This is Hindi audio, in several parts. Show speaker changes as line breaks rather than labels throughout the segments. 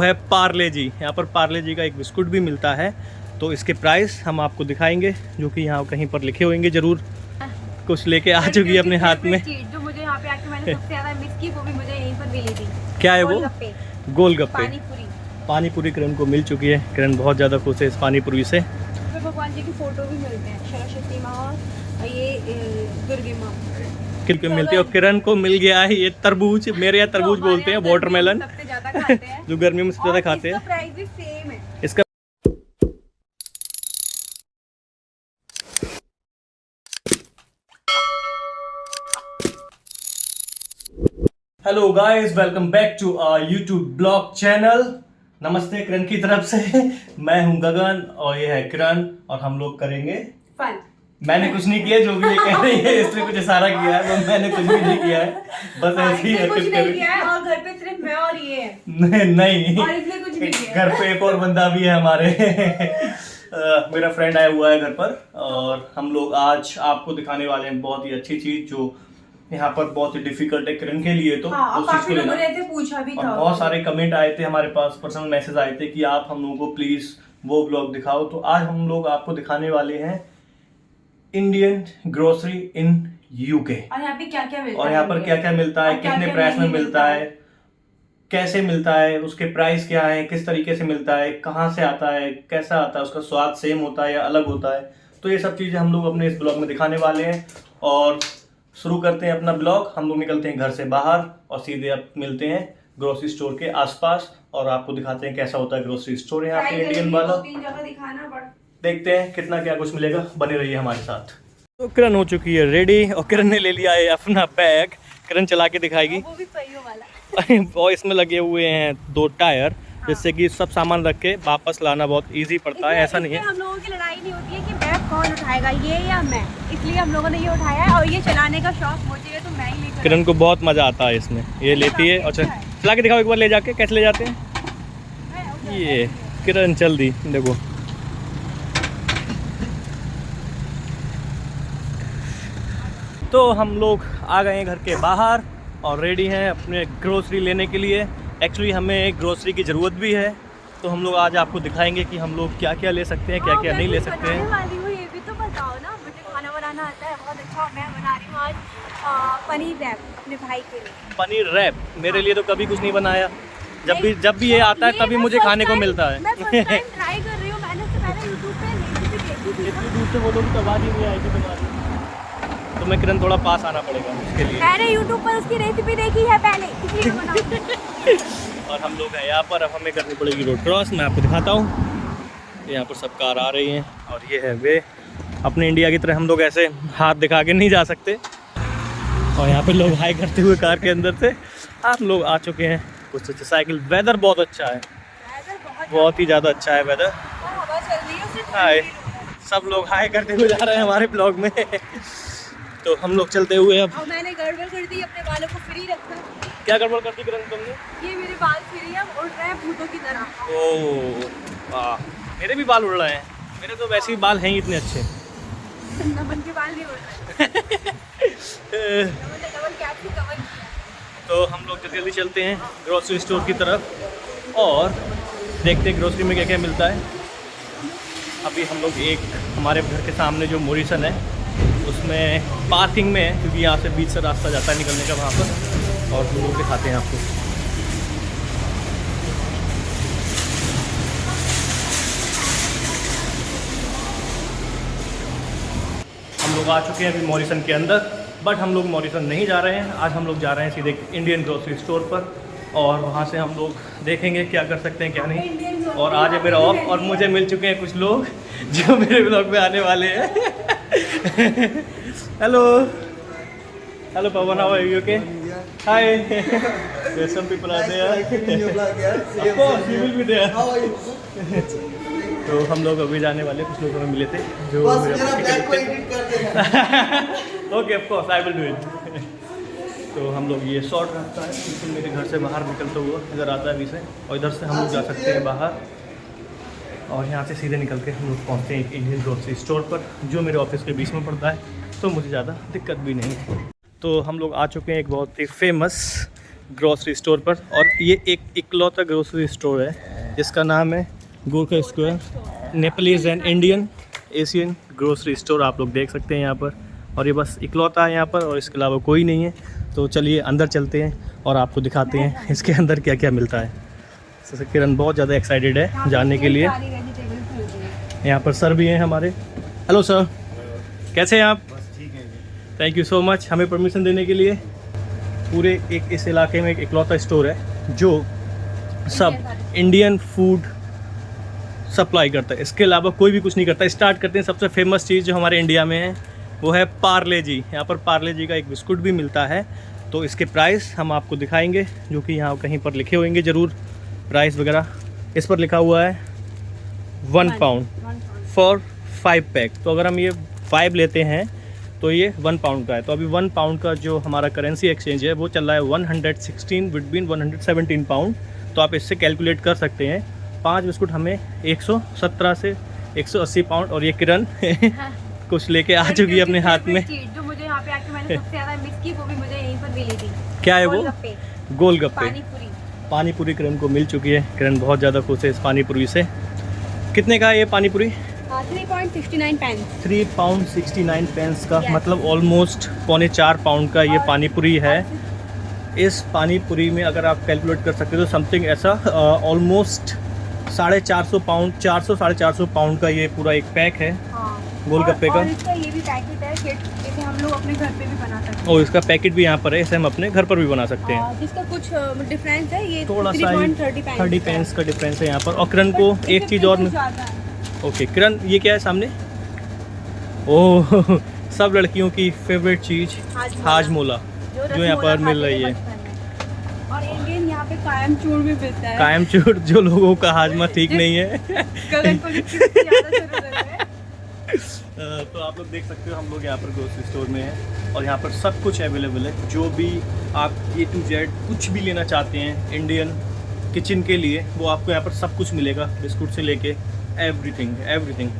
है पार्ले जी। यहाँ पर पार्ले जी का एक बिस्कुट भी मिलता है, तो इसके प्राइस हम आपको दिखाएंगे, जो कि यहाँ कहीं पर लिखे होंगे जरूर। कुछ लेके आ चुकी है अपने हाथ में।
जो मुझे यहाँ पे आके मैंने सबसे ज्यादा मिस की, वो भी मुझे यहीं पर मिली थी।
क्या है वो? गोलगप्पे। पानी पूरी किरण को मिल चुकी है। किरण बहुत ज़्यादा खुश है इस पानी पूरी से।
भगवान जी की फोटो भी मिलते हैं, सरस्वती माँ और ये दुर्गे माँ
किरण को मिलती है। और किरण को मिल गया है ये तरबूज। मेरे यहाँ तरबूज बोलते हैं, वाटरमेलन,
सबसे ज्यादा खाते हैं
जो गर्मियों में सबसे ज़्यादा खाते हैं।
इसका प्राइस भी सेम है।
इसका hello guys, welcome back to our YouTube blog channel. नमस्ते किरण की तरफ से। मैं हूं गगन और ये है किरण, और हम लोग करेंगे
फन।
मैंने कुछ नहीं किया, जो भी ये कह रही है इसने कुछ इशारा किया है, तो मैंने कुछ भी नहीं किया है, बस ऐसे ही
कुछ
हरकत
नहीं
कर।
किया है और घर पे सिर्फ मैं और ये है।
नहीं,
और इसने कुछ नहीं किया।
घर पे एक और बंदा भी है हमारे। मेरा फ्रेंड आया हुआ है घर पर, और हम लोग आज आपको दिखाने वाले हैं बहुत ही अच्छी चीज, जो यहाँ पर बहुत ही डिफिकल्ट है किरण के लिए। तो
हाँ,
उस चीज को लेना।
ने पूछा भी
और
था,
बहुत सारे कमेंट आए थे हमारे पास, पर्सनल मैसेज आए थे कि आप हम लोगों को प्लीज वो ब्लॉग दिखाओ। तो आज हम लोग आपको दिखाने वाले हैं इंडियन ग्रोसरी इन यूके,
और यहाँ पे क्या क्या मिलता है,
और यहाँ पर क्या क्या मिलता है, कितने प्राइस में मिलता है, कैसे मिलता है, उसके प्राइस क्या है, किस तरीके से मिलता है, कहाँ से आता है, कैसा आता है, उसका स्वाद सेम होता है या अलग होता है। तो ये सब चीज़ें हम लोग अपने इस ब्लॉग में दिखाने वाले हैं। और शुरू करते हैं अपना ब्लॉग। हम लोग निकलते हैं घर से बाहर और सीधे अब मिलते हैं ग्रोसरी स्टोर के आसपास, और आपको दिखाते हैं कैसा होता है ग्रोसरी स्टोर यहाँ पे इंडियन वाला।
2-3 जगह दिखाना पड़।
देखते हैं कितना क्या कुछ मिलेगा, बने रहिए हमारे साथ। तो किरण हो चुकी है रेडी, और किरण ने ले लिया है अपना बैग। किरण चला के दिखाएगी।
वो भी पहियों वाला।
और इसमें लगे हुए हैं 2 टायर, जिससे कि सब सामान रख के वापस लाना बहुत इजी पड़ता है। ऐसा नहीं है,
हम लोगों की लड़ाई नहीं होती है कि बैग कौन उठाएगा, ये या मैं। इसलिए हम लोगों ने ये उठाया है, और ये चलाने का शौक मुझे, तो मैं ही लेकर।
किरण को बहुत मजा आता है इसमें, ये लेती है। और चला के दिखाओ एक बार ले जाके, कैसे ले जाते हैं। ये किरण चल दी, देखो। तो हम लोग आ गए हैं घर के बाहर और रेडी हैं अपने ग्रोसरी लेने के लिए। एक्चुअली हमें ग्रोसरी की ज़रूरत भी है, तो हम लोग आज आपको दिखाएंगे कि हम लोग क्या क्या ले सकते हैं, क्या क्या नहीं ले सकते हैं।
वाली हूँ, ये भी तो बताओ ना। मुझे खाना बनाना आता है बहुत अच्छा। मैं बना रही हूँ आज पनीर रैप अपने भाई के लिए।
पनीर रैप मेरे लिए तो कभी कुछ नहीं बनाया। जब भी ये आता है तभी मुझे खाने को मिलता है।
मैं फर्स्ट टाइम ट्राई कर रही हूँ। मैंने इससे पहले यूट्यूब पे रेसिपी देखी थी।
इतनी दूर से बोलोगी तो आवाज़ ही नहीं आएगी तुम्हारी, तो मैं किरण थोड़ा पास आना पड़ेगा उसके लिए।
मैंने यूट्यूब पर उसकी रेसिपी देखी है पहले, इसलिए बनाऊँ।
और हम लोग हैं यहाँ पर, अब हमें करनी पड़ेगी रोड क्रॉस। मैं आपको दिखाता हूँ, यहाँ पर सब कार आ रही हैं, और ये है वे। अपने इंडिया की तरह हम लोग ऐसे हाथ दिखा के नहीं जा सकते। और यहाँ पे लोग हाई करते हुए कार के अंदर से। आप लोग आ चुके हैं कुछ अच्छे साइकिल। वेदर बहुत अच्छा है, बहुत ही ज़्यादा अच्छा है वेदर। हाय, सब लोग हाई करते हुए जा रहे हैं हमारे ब्लॉग में। तो हम लोग चलते हुए अब।
मैंने गड़बड़ कर दी, अपने बालों को फ्री रखना।
क्या गड़बड़ कर दी किरण तुमने?
ये मेरे बाल फ्री है, उड़ रहे हैं भूतों की तरह।
ओह वाह, मेरे भी बाल उड़ रहे हैं। मेरे तो वैसे ही बाल हैं ही इतने अच्छे।
नमन के बाल नहीं उड़ रहे। नमन कैप से कवर किया।
तो हम लोग जल्दी चलते हैं ग्रोसरी स्टोर की तरफ, और देखते हैं ग्रोसरी में क्या क्या मिलता है। अभी हम लोग एक हमारे घर के सामने जो मोरिसन है उसमें पार्किंग में है, क्योंकि यहाँ से बीच से रास्ता जाता है निकलने का वहाँ पर, और हम लोग दिखाते हैं आपको। हम लोग आ चुके हैं अभी मॉरिसन के अंदर, बट हम लोग मॉरिसन नहीं जा रहे हैं। आज हम लोग जा रहे हैं सीधे इंडियन ग्रोसरी स्टोर पर, और वहाँ से हम लोग देखेंगे क्या कर सकते हैं क्या नहीं। और आज है मेरा ऑफ, और मुझे मिल चुके हैं कुछ लोग जो मेरे ब्लॉग में आने वाले हैं। Hello hello Pavan, how are you? Okay, hi. There's some people are there. Of course, you will be there. तो हम लोग अभी जाने वाले, कुछ लोग हमें मिले थे जो okay, of course I will do it. तो हम लोग ये शॉर्ट रास्ता है बिल्कुल मेरे घर से बाहर निकलता हुआ इधर आता है अभी से, और इधर से हम लोग जा सकते हैं बाहर, और यहाँ से सीधे निकल के हम लोग पहुँचते हैं एक इंडियन ग्रोसरी स्टोर पर, जो मेरे ऑफिस के बीच में पड़ता है, तो मुझे ज़्यादा दिक्कत भी नहीं है। तो हम लोग आ चुके हैं एक बहुत ही फेमस ग्रोसरी स्टोर पर। और ये एक इकलौता ग्रोसरी स्टोर है जिसका नाम है Gorkha square Nepalese and Indian Asian grocery store. आप लोग देख सकते हैं यहाँ पर, और ये बस इकलौता है यहाँ पर और इसके अलावा कोई नहीं है। तो चलिए अंदर चलते हैं और आपको दिखाते हैं इसके अंदर क्या क्या मिलता है। जैसे किरण बहुत ज़्यादा एक्साइटेड है जानने के लिए। यहाँ पर सर भी हैं हमारे। हेलो सर, कैसे हैं आप?
ठीक है।
थैंक यू सो मच हमें परमिशन देने के लिए। पूरे एक इस इलाके में एक इकलौता स्टोर है जो सब इंडियन फूड सप्लाई करता है, इसके अलावा कोई भी कुछ नहीं करता। स्टार्ट करते हैं सबसे फेमस चीज़ जो हमारे इंडिया में है, वो है पार्ले जी। यहाँ पर पार्ले जी का एक बिस्कुट भी मिलता है। तो इसके प्राइस हम आपको दिखाएंगे, जो कि यहाँ कहीं पर लिखे होंगे ज़रूर प्राइस वगैरह। इस पर लिखा हुआ है 1 पाउंड फॉर 5 पैक। तो अगर हम ये 5 लेते हैं तो ये 1 पाउंड का है। तो अभी 1 पाउंड का जो हमारा करेंसी एक्सचेंज है वो चल रहा है 116 बिटवीन 117 पाउंड। तो आप इससे कैलकुलेट कर सकते हैं 5 बिस्कुट हमें 117 से 180 पाउंड। और ये किरण कुछ लेके आ चुकी है अपने हाथ में।
जो मुझे यहाँ पे आके मैंने सबसे ज़्यादा मिस की वो भी मुझे यहीं पर मिली थी।
क्या है वो? गोलगप्पे। पानी पूरी किरण को मिल चुकी है। किरण बहुत ज़्यादा खुश है इस पानी पूरी से। कितने का है ये पानी पूरी?
3.69 पेंस।
3 पाउंड 69 पेंस का, मतलब ऑलमोस्ट 3.25 पाउंड का ये पानी पूरी है। इस पानी पूरी में अगर आप कैलकुलेट कर सकते हो तो समथिंग ऐसा ऑलमोस्ट 450 पाउंड, 400-450 पाउंड का ये पूरा एक पैक है गोलगप्पे का।
और इसका ये भी पैकेट है कि जैसे हम लोग अपने घर पे भी बना सकते हैं।
और इसका पैकेट भी यहाँ पर है, इसे हम अपने घर पर भी बना सकते हैं।
जिसका कुछ डिफरेंस है, ये
थोड़ा सा 30 पेंस का डिफरेंस है यहाँ पर। और किरण को एक चीज़ और ओके किरण, ये क्या है सामने? ओह सब लड़कियों की फेवरेट चीज़ हाजमोला जो यहाँ पर मिल रही है।
और इंडियन यहाँ पे कायम चूर भी मिलता है।
कायम चूर, जो लोगों का हाजमा ठीक नहीं है तो आप लोग देख सकते हो हम लोग यहाँ पर ग्रोसरी स्टोर में हैं और यहाँ पर सब कुछ अवेलेबल है। जो भी आप A to Z कुछ भी लेना चाहते हैं इंडियन किचन के लिए, वो आपको यहाँ पर सब कुछ मिलेगा, बिस्कुट से लेके एवरीथिंग।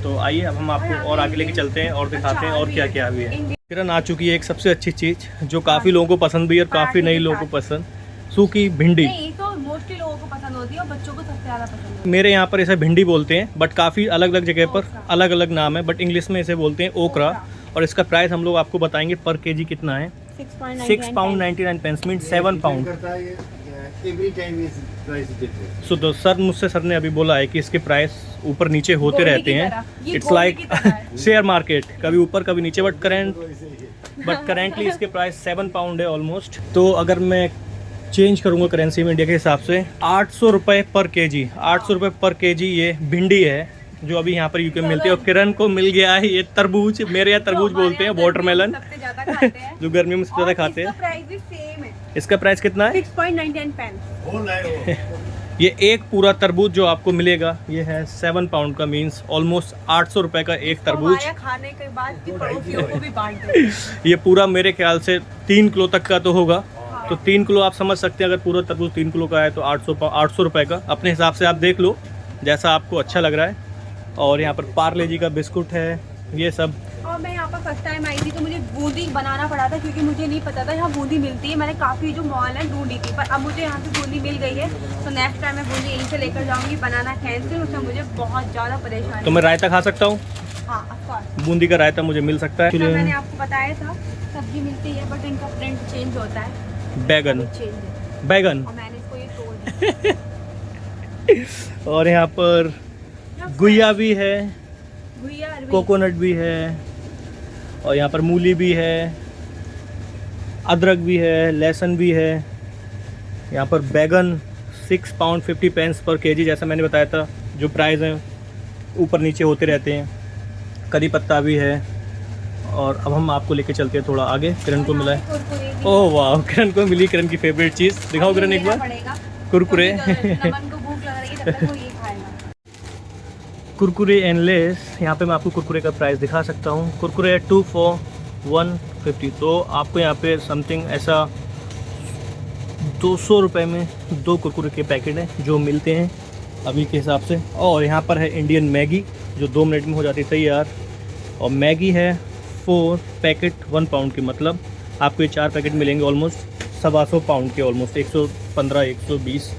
तो आइए अब हम आपको और आगे लेके चलते हैं और दिखाते हैं और क्या क्या भी है। किरण आ चुकी है एक सबसे अच्छी चीज़ जो काफ़ी लोगों को पसंद भी है और काफ़ी नई लोगों को पसंद, सूखी भिंडी।
तो मोस्टली लोगों को पसंद होती है और बच्चों को सबसे ज़्यादा पसंद है।
मेरे यहाँ पर इसे भिंडी बोलते हैं, बट काफ़ी अलग अलग जगह पर अलग अलग नाम है, बट इंग्लिश में इसे बोलते हैं ओकरा। और इसका प्राइस हम लोग आपको बताएंगे पर केजी कितना है। 6 pound 99 pence mean 7 pound. So sir ने अभी बोला है कि इसके प्राइस ऊपर नीचे होते रहते हैं। इट्स लाइक शेयर मार्केट, कभी ऊपर कभी नीचे। बट करेंटली इसके प्राइस 7 पाउंड है ऑलमोस्ट। तो अगर मैं चेंज करूँगा करेंसी में इंडिया के हिसाब से 800 रुपये पर केजी। 800 रुपये पर केजी ये भिंडी है जो अभी यहाँ पर यूके में मिलती है। और किरण को मिल गया है ये तरबूज, मेरे यहाँ तरबूज बोलते हैं, वाटरमेलन, जो गर्मियों में सबसे ज़्यादा खाते हैं। इसका प्राइस कितना है?
6.99 पेंस।
ये एक पूरा तरबूज जो आपको मिलेगा ये है 7 पाउंड का, मीन्स ऑलमोस्ट 800 रुपये का एक तरबूज।
खाने के बाद पड़ोसियों को भी बांट दे।
ये पूरा मेरे ख्याल से 3 किलो तक का तो होगा। तो 3 किलो आप समझ सकते हैं, अगर पूरा तरबूज 3 किलो का है तो 800 रुपये का। अपने हिसाब से आप देख लो जैसा आपको अच्छा लग रहा है। और यहाँ पर पार्ले जी का बिस्कुट है, ये सब।
और मैं यहाँ पर फर्स्ट टाइम आई थी तो मुझे बूंदी बनाना पड़ा था क्योंकि मुझे नहीं पता था यहाँ बूंदी मिलती है। मैंने काफ़ी जो मॉल है ढूंढी थी, पर अब मुझे यहाँ से बूंदी मिल गई है। तो नेक्स्ट टाइम मैं बूंदी यहीं से लेकर जाऊँगी। बनाना कैंसिल, उसमें मुझे बहुत ज़्यादा परेशानी।
तो मैं रायता खा सकता हूँ?
हाँ, ऑफ कोर्स
बूंदी का रायता मुझे मिल सकता है।
मैंने आपको बताया था सब्जी मिलती है बट इनका प्रिंट चेंज होता है। बैगन और मैंने इसको ये तोड़ दिया।
और यहाँ पर गुइया भी है, कोकोनट भी है, और यहाँ पर मूली भी है, अदरक भी है, लहसुन भी है। यहाँ पर बैगन 6 पाउंड 50 पेंस पर केजी, जैसा मैंने बताया था। जो प्राइस हैं ऊपर नीचे होते रहते हैं। करी पत्ता भी है। और अब हम आपको लेके चलते हैं थोड़ा आगे। किरण को मिला है, ओह वाह, किरण को मिली किरण की फेवरेट चीज़। दिखाओ किरण एक बार, कुरकुरे। Kurkure and Lay's. यहाँ पे मैं आपको कुरकुरे का प्राइस दिखा सकता हूँ। कुरकुरे 2 for 150। तो आपको यहाँ पे समथिंग ऐसा 200 रुपये में 2 कुरकुरे के पैकेट हैं जो मिलते हैं अभी के हिसाब से। और यहाँ पर है इंडियन मैगी जो 2 मिनट में हो जाती है तैयार। और मैगी है 4 पैकेट 1 पाउंड की, मतलब आपको ये 4 पैकेट मिलेंगे ऑलमोस्ट 125 पाउंड के ऑलमोस्ट 115 120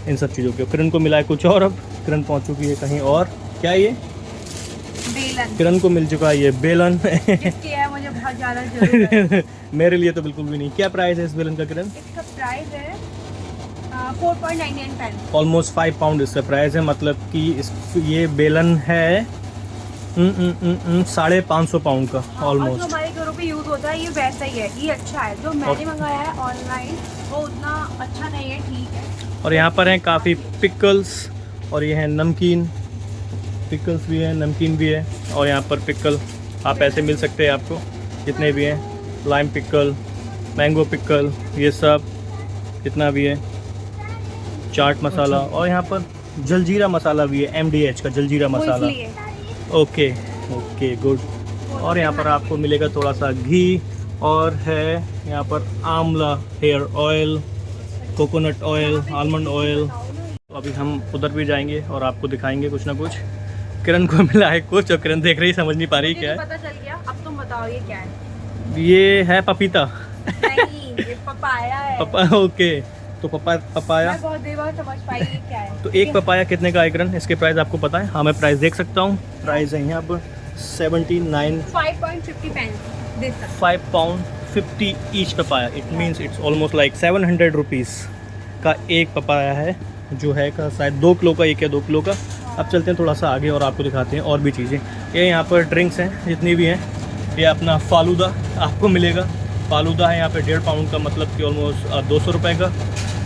इन सब चीज़ों के। किरण को मिला है कुछ और, अब किरण पहुंच चुकी है कहीं और। क्या है ये?
बेलन।
किरण को मिल चुका है ये बेलन।
जिसकी है मुझे बहुत ज़्यादा जरूरत है।
मेरे लिए तो बिल्कुल भी नहीं। क्या प्राइस है इस बेलन का किरण?
इसका प्राइस है 4.99 पेन।
ऑलमोस्ट 5 पाउंड इसका प्राइस है, मतलब कि ये बेलन है 550 पाउंड का
और जो
ऑलमोस्ट।
हमारे घरों पे यूज होता है ये वैसा ही है, ये अच्छा है। जो मैंने मंगाया है ऑनलाइन वो उतना अच्छा नहीं है, ठीक है।
और यहाँ पर हैं काफ़ी पिकल्स, और ये है नमकीन। पिकल्स भी है, नमकीन भी है, और यहाँ पर पिकल आप ऐसे मिल सकते हैं आपको जितने भी हैं, लाइम पिकल, मैंगो पिकल, ये सब जितना भी है, चाट मसाला, और यहाँ पर जलजीरा मसाला भी है, MDH का जलजीरा
वो
मसाला।
इसलिए
ओके ओके गुड। और यहाँ पर आपको मिलेगा थोड़ा सा घी, और है यहाँ पर amla hair oil, coconut oil, almond oil. तो अभी हम उधर भी जाएंगे और आपको दिखाएंगे कुछ ना कुछ। किरण को मिला है कुछ, और किरण देख रही, समझ नहीं पा रही क्या
मुझे
है।
पता चल गया, अब तुम बताओ ये क्या है।
ये है पपीता।
नहीं, ये पपाया है।
ओके, तो पपाया।
मैं बहुत देर बाद समझ पाई ये क्या है।
तो एक पपाया कितने का है किरण? इसके प्राइस आपको पता है? हाँ, मैं प्राइस देख सकता हूँ। प्राइस है यहाँ पर 79
5.50 पेन दे सकते।
5 pound 50 each papaya. It means it's almost like 700 rupees का एक पपाया है, जो है का शायद 2 किलो का एक या 2 किलो का। अब चलते हैं थोड़ा सा आगे और आपको दिखाते हैं और भी चीज़ें। ये यहाँ पर ड्रिंक्स हैं जितनी भी हैं। ये अपना फालूदा आपको मिलेगा। फालूदा है यहाँ पे 1.5 पाउंड का, मतलब कि ऑलमोस्ट 200 रुपये का,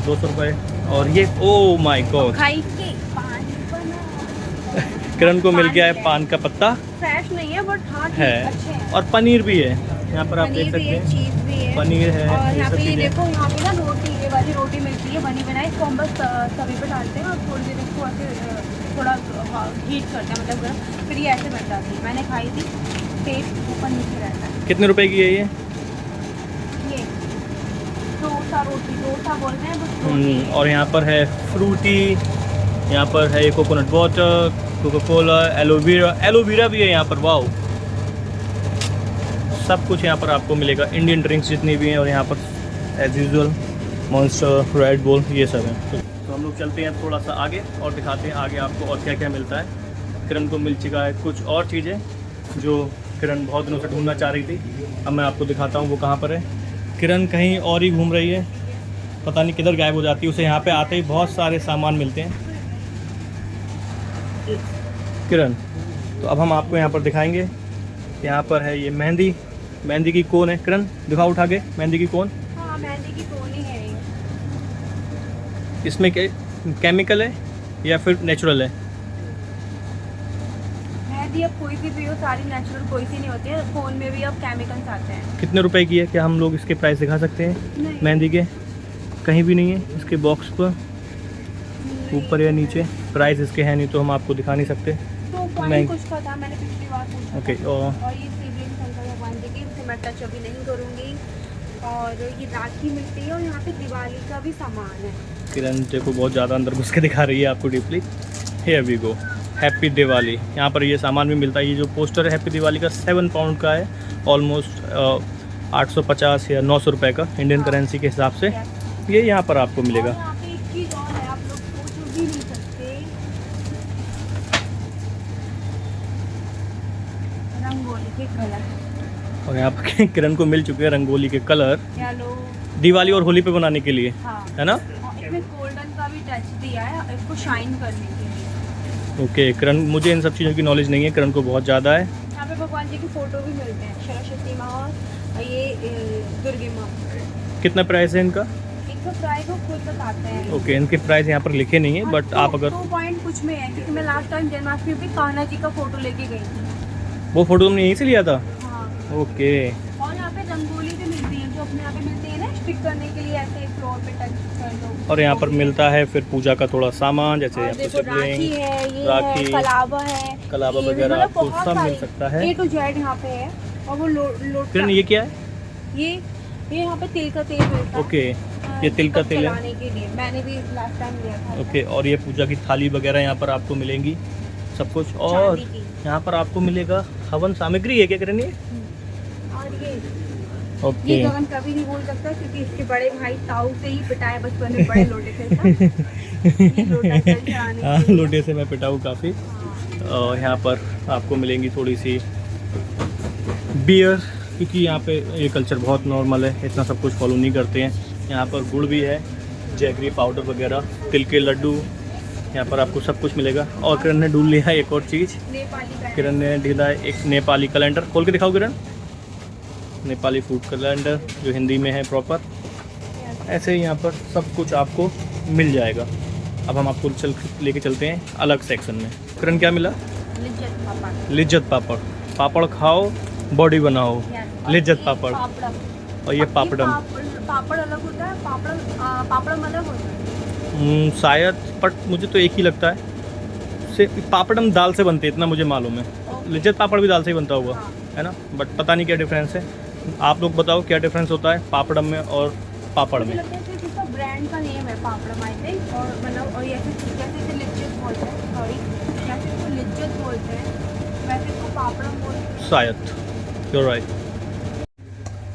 200 रुपये। और ये ओ माय गॉड,
खाई के पानी बना।
किरण को मिल गया है
पान
पान का पत्ता
फ्रेश नहीं है बट हाँ ठीक
है,
अच्छे हैं।
और पनीर भी है यहाँ पर, आप देख
पनीर भी
सकते
है,
हैं।
चीज़ भी है,
पनीर है,
और
ये
यहाँ
सब
पे ये
चीज़ें।
देखो, यहाँ पे ना रोटी, ये वाली रोटी मिलती है बनी बनाई, इसको हम बस तवे पे डालते हैं और थोड़ी देर इसको ऐसे थोड़ा हीट करते हैं, मतलब गर्म, फिर ये ऐसे बन जाती है। मैंने खाई थी, टेस्ट ऊपर नीचे रहता है।
कितने रुपए की है ये?
ये डोसा रोटी, डोसा बोलते हैं बस रोटी है।
और यहाँ पर है फ्रूटी, यहाँ पर है coconut water, Coca Cola, aloe vera. Aloe vera भी है यहाँ पर, वाओ। सब कुछ यहाँ पर आपको मिलेगा, इंडियन ड्रिंक्स जितनी भी हैं। और यहाँ पर as usual Monster, Red Bull, ये सब है। तो हम लोग चलते हैं थोड़ा सा आगे और दिखाते हैं आगे आपको और क्या क्या मिलता है। किरण को मिल चुका है कुछ और चीज़ें जो किरण बहुत दिनों से ढूंढना चाह रही थी। अब मैं आपको दिखाता हूँ वो कहाँ पर है। किरण कहीं और ही घूम रही है, पता नहीं किधर गायब हो जाती है। उसे यहाँ पे आते ही बहुत सारे सामान मिलते हैं किरण। तो अब हम आपको यहाँ पर दिखाएंगे। यहाँ पर है ये मेहंदी, मेहंदी की कोन है। किरण दिखाओ उठा के मेहंदी की कोन।
हाँ, मेहंदी की कोन ही है ये।
इसमें क्या केमिकल है या फिर नेचुरल है?
मेहंदी अब कोई सी भी हो, सारी नेचुरल कोई सी नहीं होती है। फोन में भी अब केमिकल्स आते हैं।
कितने रुपए की है? क्या हम लोग इसके प्राइस दिखा सकते हैं
नहीं।
मेहंदी के? कहीं भी नहीं है इसके बॉक्स पर, ऊपर या नीचे प्राइस इसके है नहीं, तो हम आपको दिखा नहीं सकते।
तो पॉइंट कुछ का था, मैंने पिछली बार पूछा
ओके।
था। और ये शिवलिंग शंकर भगवान जी की, इसे मैं टच अभी नहीं करूँगी। और ये राखी मिलती है, और यहाँ पे दिवाली का भी सामान है।
किरण देखो बहुत ज़्यादा अंदर घुस के दिखा रही है आपको deeply. Here we go, happy Diwali. यहाँ पर ये सामान भी मिलता है। ये जो पोस्टर है हैप्पी दिवाली का 7 पाउंड का है, ऑलमोस्ट 850 या 900 रुपये का इंडियन करेंसी के हिसाब से। ये यहाँ पर आपको मिलेगा।
और यहाँ पे एक चीज़ और है, आप लोग सोच भी नहीं सकते, रंगोली के कलर।
और यहाँ पर किरण को मिल चुके हैं रंगोली के कलर,
येलो,
दिवाली और होली पे बनाने के लिए,
हाँ,
है ना?
और इसमें गोल्डन का भी टच दिया है इसको शाइन करने के लिए।
ओके किरण, मुझे इन सब चीज़ों की नॉलेज नहीं है, किरण को बहुत ज़्यादा है।
यहाँ पे भगवान जी की फोटो भी मिलते हैं, सरस्वती माँ और ये दुर्गे माँ।
कितना प्राइस है इनका?
इनका प्राइस वो खुद बताते हैं।
ओके, इनके प्राइस यहाँ पर लिखे नहीं है, बट आप अगर
2 पॉइंट कुछ में है, क्योंकि मैं लास्ट टाइम जन्माष्टमी पे कान्हा जी का फोटो लेके गई थी।
वो फोटो तुमने यहीं से लिया था?
हाँ,
ओके।
और यहाँ पे रंगोली भी मिलती है, जो अपने यहाँ पे मिलती है ना, स्टिक करने के लिए, ऐसे फ्लोर पे टच कर दो।
और यहाँ पर मिलता है फिर पूजा का थोड़ा सामान, जैसे
और
यहाँ पर
देखो राखी
शिवलिंग,
है, ये
राखी,
है, कलावा है,
कलावा
ये भी,
वगैरह
मतलब
आपको
बहुत
सब मिल
सारी
सकता है।
A to Z यहाँ पे है। और वो लोटा,
किरण ये क्या है?
ये यहाँ पे तिल का तेल मिलता है।
ओके, ये तिल का
दीपक
तेल है।
जलाने के लिए मैंने भी लास्ट टाइम लिया था।
ओके, और ये पूजा की थाली वगैरह यहाँ पर आपको मिलेंगी सब कुछ। और
चांदी की।
यहाँ पर आपको मिलेगा हवन सामग्री है क्या किरण? ये
और ये
ओके।
ये गगन कभी नहीं बोल सकता क्योंकि इसके बड़े भाई ताऊ से ही पिटाया बचपन में बड़े लोटे से था। ये लोटा चल चढ़ाने
हाँ,
के लिए।
लोटे से मैं पिटा हूँ काफ़ी। और यहाँ पर आपको मिलेंगी थोड़ी सी बियर, क्योंकि यहाँ पे ये कल्चर बहुत नॉर्मल है, इतना सब कुछ फॉलो नहीं करते हैं। यहाँ पर गुड़ भी है, जैगरी पाउडर वगैरह, तिल के लड्डू, यहाँ पर आपको सब कुछ मिलेगा। और किरण ने ढूंढ लिया है एक और चीज़,
नेपाली
किरण ने ढीला है एक नेपाली कैलेंडर। खोल के दिखाओ किरण, नेपाली फूड कैलेंडर जो हिंदी में है प्रॉपर। ऐसे ही यहाँ पर सब कुछ आपको मिल जाएगा। अब हम आपको लेके चलते हैं अलग सेक्शन में। किरण क्या मिला?
लिज्जत पापड़।
लिज्जत पापड़। पापड़ खाओ, बॉडी बनाओ, लिज्जत पापड़। और ये पापड़म।
पापड़ अलग होता है, पापड़म अलग होता है।
शायद, बट मुझे तो एक ही लगता है। पापड़म दाल से बनते हैं, इतना मुझे मालूम है। लिज्जत पापड़ भी दाल से ही बनता होगा, है ना? बट पता नहीं क्या डिफरेंस है। आप लोग बताओ क्या डिफरेंस होता है पापड़म में और पापड़ में?
इसका ब्रांड का नेम है पापड़म आई थिंक। और मतलब और ऐसे जैसे लिज्जत बोलते हैं, सॉरी जैसे इसको लिज्जत बोलते हैं वैसे इसको पापड़म बोलते हैं
शायद, you're right।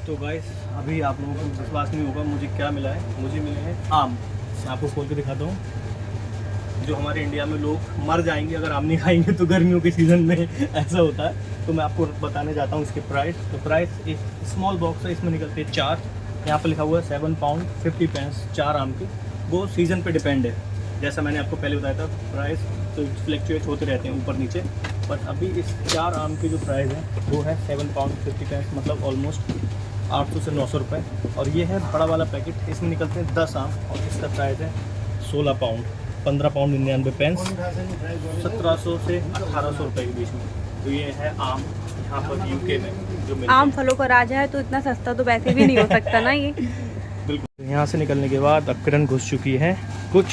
तो गाइस अभी आप लोगों को विश्वास नहीं होगा मुझे क्या मिला है। मुझे मिले हैं आम। मैं आपको खोल के दिखाता हूँ। जो हमारे इंडिया में लोग मर जाएंगे अगर आम नहीं खाएंगे, तो गर्मियों के सीज़न में ऐसा होता है। तो मैं आपको बताने जाता हूँ इसके प्राइस। तो प्राइस एक स्मॉल बॉक्स है, इसमें निकलते हैं 4। यहाँ पर लिखा हुआ है 7 पाउंड 50 पेंस 4 आम के। वो सीज़न पे डिपेंड है, जैसा मैंने आपको पहले बताया था। प्राइस तो फ्लक्चुएट होते रहते हैं ऊपर नीचे, बट अभी इस 4 आम की जो प्राइस है वो है 7 पाउंड 50 पेंस, मतलब ऑलमोस्ट 800 से 900 रुपये। और ये है बड़ा वाला पैकेट, इसमें निकलते हैं 10 आम और इसका प्राइस है 16 पाउंड 15 पाउंड 99 पेंस, 1700 से 1800 रुपये के बीच में। तो ये है आम यहाँ पर यूके में जो मिलते
आम
हैं।
फलों का राजा है तो इतना सस्ता तो वैसे भी नहीं हो सकता ना ये।
बिल्कुल। यहाँ से निकलने के बाद अब किरण घुस चुकी है कुछ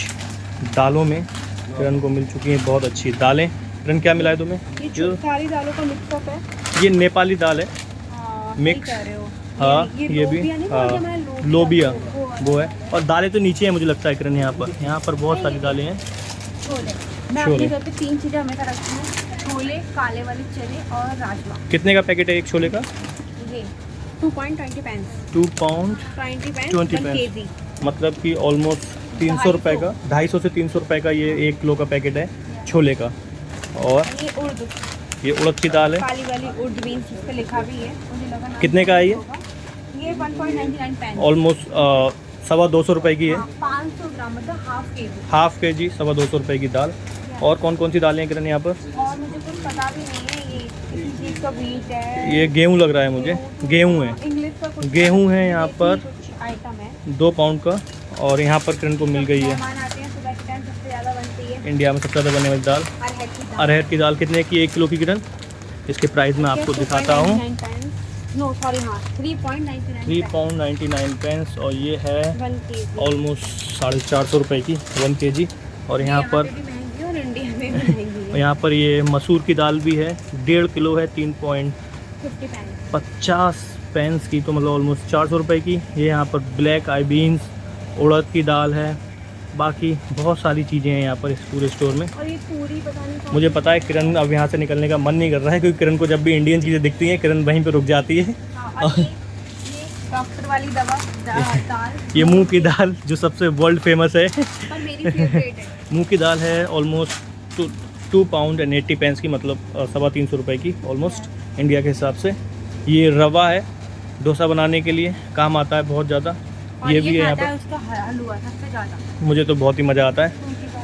दालों में। किरण को मिल चुकी हैं बहुत अच्छी दालें। किरण क्या मिला है तुम्हें?
ये जो सारी दालों का मिक्सअप है।
ये नेपाली दाल है,
हाँ,
मिक्स।
सही कह रहे हो।
हाँ ये भी,
लोबिया नहीं
हाँ
बोलते हमारे,
लोबिया
वो
वो है। और दालें तो नीचे है मुझे लगता है किरण। यहाँ पर बहुत सारी दालें हैं।
छोले। मैं
छोले।
अपने घर पे 3 चीज़ें हमेशा रखती हूँ, छोले, काले वाले चने और राजमा।
कितने का पैकेट है एक छोले का?
ये 2.20 पेंस
2 पाउंड
20
पेंस,
केजी।
मतलब कि ऑलमोस्ट 300 रुपये का, 250 से 300 रुपये का ये 1 किलो का पैकेट है छोले का। और
ये उर्द,
ये उड़द की दाल है।
काली वाली उर्द बीन्स, इस पे लिखा भी है, मुझे लगा नाम
कितने का है ये?
होगा। ये 1.99 पेंस।
ऑलमोस्ट 250 रुपये की है।
500 ग्राम मतलब
हाफ के जी 250 रुपये की दाल। और कौन कौन सी दालें हैं किरण यहाँ पर?
और मुझे कुछ पता भी नहीं है, ये किसी चीज़ का बीज है।
ये गेहूँ लग रहा है मुझे, गेहूँ है,
इंग्लिश का कुछ
गेहूँ है यहाँ पर
कुछ आइटम है।
2 पाउंड का। और यहाँ पर किरण को मिल गई है
मेहमान आते हैं सुबह के टाइम सबसे ज़्यादा बनती है
इंडिया में सबसे ज़्यादा बनने वाली दाल,
अरहर की दाल।
अरहर की दाल। कितने की 1 किलो की किरण? इसके प्राइस मैं आपको दिखाता हूँ। 3 पाउंड 99 पेंस। और ये है
1 केजी।
ऑलमोस्ट 450 रुपये की 1 केजी। और यहाँ पर
महंगी और इंडिया में भी महंगी है।
यहाँ पर ये मसूर की दाल भी है, 1.5 किलो है,
50
पेंस की, तो मतलब ऑलमोस्ट 400 रुपये की। ये यहाँ पर ब्लैक आई बीन्स, उड़द की दाल है। बाकी बहुत सारी चीज़ें हैं यहाँ पर इस पूरे स्टोर में।
और ये पूरी पता नहीं कौन
मुझे पता है किरण अब यहाँ से निकलने का मन नहीं कर रहा है, क्योंकि किरण को जब भी इंडियन चीज़ें दिखती हैं किरण वहीं पे रुक जाती है।
हाँ, और ये डॉक्टर वाली दवा दाल।
ये मूंग की दाल जो सबसे वर्ल्ड फेमस है।
पर मेरी फेवरेट है।
मूंग की दाल है ऑलमोस्ट 2 पाउंड 80 पेंस की, मतलब 350 रुपये की ऑलमोस्ट इंडिया के हिसाब से। ये रवा है, डोसा बनाने के लिए काम आता है बहुत ज़्यादा। ये भी है यहाँ पर।
उसका हलवा सबसे ज़्यादा
मुझे तो बहुत ही मज़ा आता है।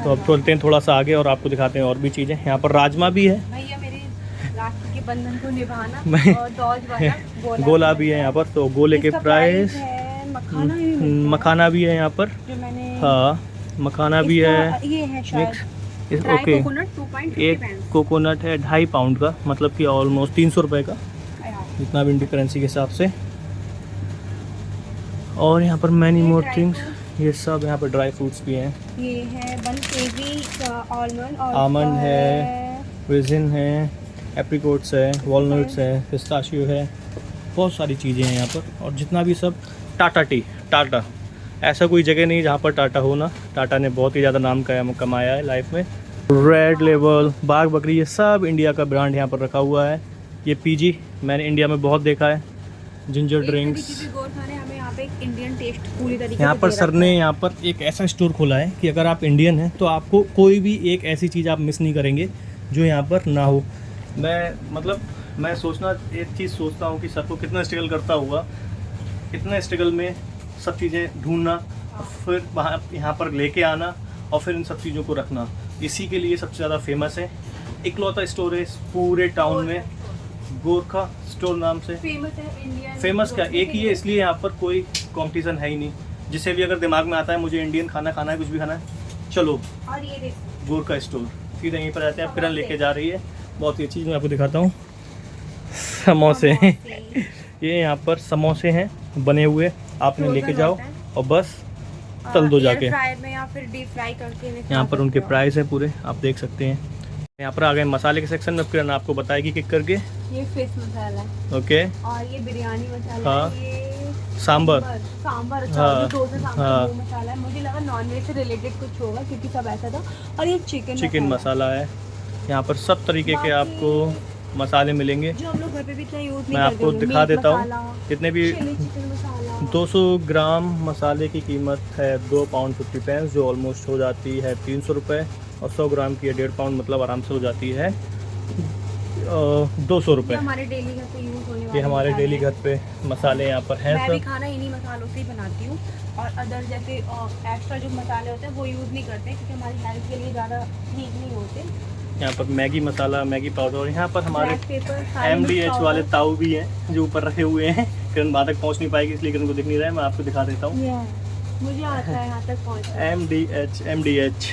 तो अब चलते हैं थोड़ा सा आगे और आपको दिखाते हैं और भी चीज़ें। यहाँ पर राजमा भी है,
भैया मेरे राखी के बंधन को निभाना।
मैं-
और डॉज वाला
गोला भी है यहाँ पर। तो गोले के
इसका
प्राइस,
है, मखाना भी मिलता है,
मखाना भी है यहाँ पर।
जो मैंने
हाँ मखाना भी
इसका-
है
ये है शायद
मिक्स।
ड्राई
ओके,
कोकोनट 2.50
एक
पेंस।
कोकोनट है 2.5 पाउंड का, मतलब कि ऑलमोस्ट 300 रुपये का, जितना भी इंडियन करेंसी के हिसाब से। और यहाँ पर मैनी मोर थिंग्स, ये सब यहाँ पर ड्राई फ्रूट्स भी हैं।
ये है 1 केजी आलमंड और
आमंड है, रेजिन है, एप्रिकॉट्स है, वॉलनट्स है, पिस्ताशियो है, बहुत सारी चीज़ें हैं यहाँ पर। और जितना भी सब टाटा, ऐसा कोई जगह नहीं जहाँ पर टाटा हो ना। टाटा ने बहुत ही ज़्यादा नाम कमाया है लाइफ में। रेड लेबल, बाघ बकरी, ये सब इंडिया का ब्रांड यहाँ पर रखा हुआ है। ये पीजी मैंने इंडिया में बहुत देखा है। जिंजर
एक
ड्रिंक्स।
तरीके की गोरखा ने हमें यहाँ पे एक इंडियन टेस्ट पूरी तरीके
यहाँ
से
पर
दे
सर
रखा
ने
है।
यहाँ पर एक ऐसा स्टोर खोला है कि अगर आप इंडियन हैं तो आपको कोई भी एक ऐसी चीज़ आप मिस नहीं करेंगे जो यहाँ पर ना हो। मैं सोचना एक चीज़ सोचता हूँ कि सर को कितना स्ट्रगल करता हुआ, इतना स्ट्रगल में सब चीज़ें ढूंढना, फिर वहाँ यहाँ पर लेके आना और फिर इन सब चीज़ों को रखना। इसी के लिए सबसे ज़्यादा फेमस है। इकलौता स्टोर है इस पूरे टाउन में, गोरखा स्टोर नाम से।
फेमस है इंडियन।
फेमस क्या, एक ही है, इसलिए यहाँ पर कोई कंपटीशन है ही नहीं। जिसे भी अगर दिमाग में आता है मुझे इंडियन खाना खाना है, कुछ भी खाना है, चलो
और ये देखो
गोरखा स्टोर, सीधे यहीं पर आते हैं। आप किरण लेके जा रही है, बहुत ही अच्छी चीज़ मैं आपको दिखाता हूँ। समोसे ये यहाँ पर समोसे हैं बने हुए, आपने लेके जाओ और बस तल दो जाके।
फ्राई में या फिर डीप फ्राई करके
यहाँ पर उनके प्राइस है पूरे, आप देख सकते हैं। यहाँ पर आ गए मसाले के सेक्शन में, किरण आपको बताएगी किक करके।
ये फिश मसाला है
ओके,
और ये बिरयानी मसाला
हाँ।
है, ये
सांबर।
सांबर अच्छा,
हाँ,
जो डोसा सांबर
हाँ।
वो मसाला है। मुझे लगा नॉनवेज से रिलेटेड कुछ होगा क्योंकि सब ऐसा था। और ये चिकन
मसाला है। यहाँ पर सब तरीके के आपको मसाले मिलेंगे,
जो हम लोग घर पे भी इतना यूज नहीं
मैं आपको
करते।
दिखा देता हूँ। जितने भी
चिली चिकन मसाला
200 ग्राम मसाले की कीमत है 2 पाउंड 50 पैंस, जो ऑलमोस्ट हो जाती है 300 रुपये। और 100 ग्राम की है 1.5 पाउंड, मतलब आराम से हो जाती है 200 रुपये।
हमारे डेली घर पे यूज होने वाले
ये हमारे
मसाले
डेली
हैं।
घर पे मसाले यहाँ पर हैं
मैं भी
सब।
खाना इन्हीं मसालों से ही बनाती हूँ और अदर जैसे एक्स्ट्रा जो मसाले होते हैं वो यूज़ नहीं करते क्योंकि हमारी हेल्थ के लिए ज़्यादा ठीक नहीं होते।
यहाँ पर मैगी मसाला, मैगी पाउडर, और यहाँ पर हमारे
ब्लैक पेपर, काली मिर्च
MDH
पाउडर।
वाले ताऊ भी हैं जो ऊपर रखे हुए हैं। किरण वहाँ तक पहुँच नहीं पाएगी इसलिए किरण को दिख नहीं रहा है, मैं आपको दिखा देता हूँ।
मुझे आता है यहाँ तक पहुँचना।
MDH।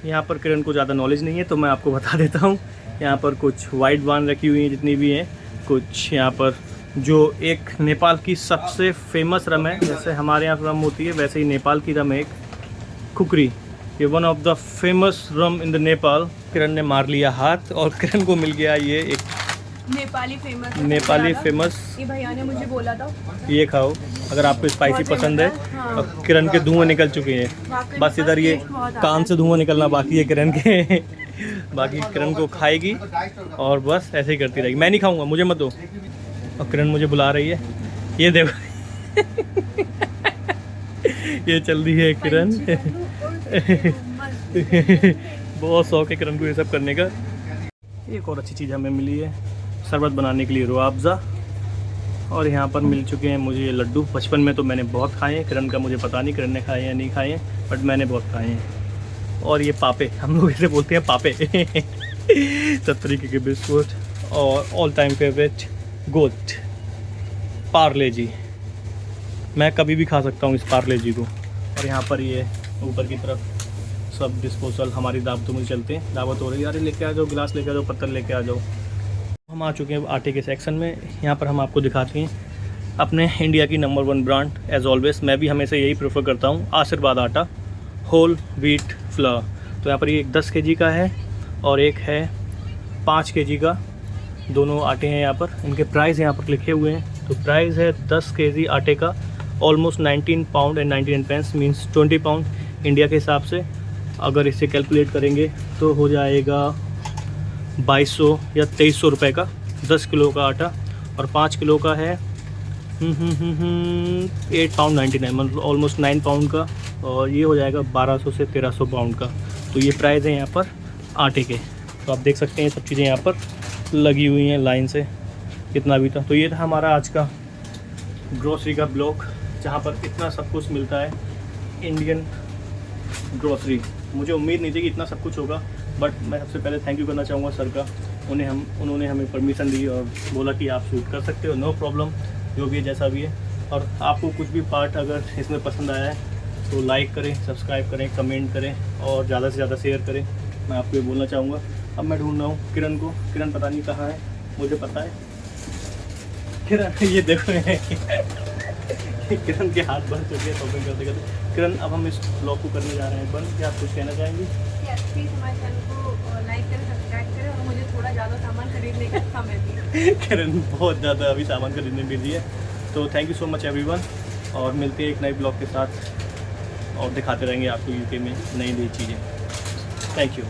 यहाँ पर किरण को ज़्यादा नॉलेज नहीं है तो मैं आपको बता देता हूँ। यहाँ पर कुछ वाइट वाइन रखी हुई हैं जितनी भी हैं, कुछ यहाँ पर जो एक नेपाल की सबसे फेमस रम है, जैसे हमारे यहाँ रम होती है वैसे ही नेपाल की रम है एक खुकरी। ये one of the famous rum in the Nepal. Kiran ने मार लिया हाथ और किरण को मिल गया ये एक नेपाली फेमस।
ये भैया ने मुझे बोला था
ये खाओ अगर आपको स्पाइसी पसंद है।
हाँ।
और किरण के धुआं निकल चुके हैं,
वाकई
बस
में
इधर ये
टेस्ट बहुत आता
कान से धुआं निकलना बाकी है किरण के। बाकी किरण को खाएगी और बस ऐसे ही करती रहेगी। मैं नहीं खाऊंगा, मुझे मत दो। और किरण मुझे बुला रही है, ये देखो। ये चल रही है किरण। बहुत शौक है किरण को ये सब करने का। एक और अच्छी चीज़ हमें मिली है, शरबत बनाने के लिए रुआवज़ा। और यहाँ पर मिल चुके हैं मुझे ये लड्डू। बचपन में तो मैंने बहुत खाए हैं, किरण का मुझे पता नहीं किरण ने खाए या नहीं खाए हैं, बट मैंने बहुत खाए हैं। और ये पापे, हम लोग इसे बोलते हैं पापे। सब तरीके के बिस्कुट और ऑल टाइम फेवरेट गोट पार्ले जी। मैं कभी भी खा सकता हूँ इस पार्ले जी को। और यहाँ पर ये ऊपर की तरफ सब डिस्पोजल हमारी दावतों में चलते हैं। दावत हो रही है, अरे लेके आ जाओ, गिलास लेके आ जाओ, पत्तल लेके आ जाओ। हम आ चुके हैं आटे के सेक्शन में। यहाँ पर हम आपको दिखाते हैं अपने इंडिया की नंबर 1 ब्रांड। एज ऑलवेज मैं भी हमेशा यही प्रेफर करता हूँ, आशीर्वाद आटा होल व्हीट फ्लावर। तो यहाँ पर ये 10 kg का है और एक है 5 kg का, दोनों आटे हैं यहाँ पर। इनके प्राइस यहाँ पर लिखे हुए हैं। तो प्राइस है 10 kg आटे का almost 19 pound and 99 pence, means 20 pound India के हिसाब से। अगर इसे कैलकुलेट करेंगे तो हो जाएगा 2200 या 2300 रुपये का 10 किलो का आटा। और 5 किलो का है 8 पाउंड 99, मतलब ऑलमोस्ट 9 पाउंड का। और ये हो जाएगा 1200 से 1300 पाउंड का। तो ये प्राइस है यहाँ पर आटे के। तो आप देख सकते हैं सब चीज़ें यहाँ पर लगी हुई हैं लाइन से, कितना भी था। तो ये था हमारा आज का ग्रोसरी का ब्लॉग, जहाँ पर इतना सब कुछ मिलता है इंडियन ग्रोसरी। मुझे उम्मीद नहीं थी कि इतना सब कुछ होगा, बट मैं सबसे पहले थैंक यू करना चाहूँगा सर का। उन्होंने हमें परमिशन दी और बोला कि आप शूट कर सकते हो, नो प्रॉब्लम, जो भी है जैसा भी है। और आपको कुछ भी पार्ट अगर इसमें पसंद आया है तो लाइक करें, सब्सक्राइब करें, कमेंट करें और ज़्यादा से ज़्यादा शेयर करें। मैं आपको ये बोलना चाहूँगा। अब मैं ढूंढ रहा हूँ किरण को। किरण पता नहीं कहाँ है, मुझे पता है। किरण ये देखो किरण के हाथ बन चुके हैं शॉपिंग करते करते। किरण अब हम इस ब्लॉग को करने जा रहे हैं बंद। क्या आप कुछ कहना चाहेंगी?
प्लीज़ हमारे चैनल को लाइक करें, सब्सक्राइब करें और मुझे थोड़ा ज़्यादा सामान खरीदने का समय दिए।
किरण बहुत ज़्यादा अभी सामान खरीदने बिजी है। तो thank you so much everyone, और मिलते हैं एक नए ब्लॉग के साथ और दिखाते रहेंगे आपको यूके में नई नई चीज़ें। Thank you.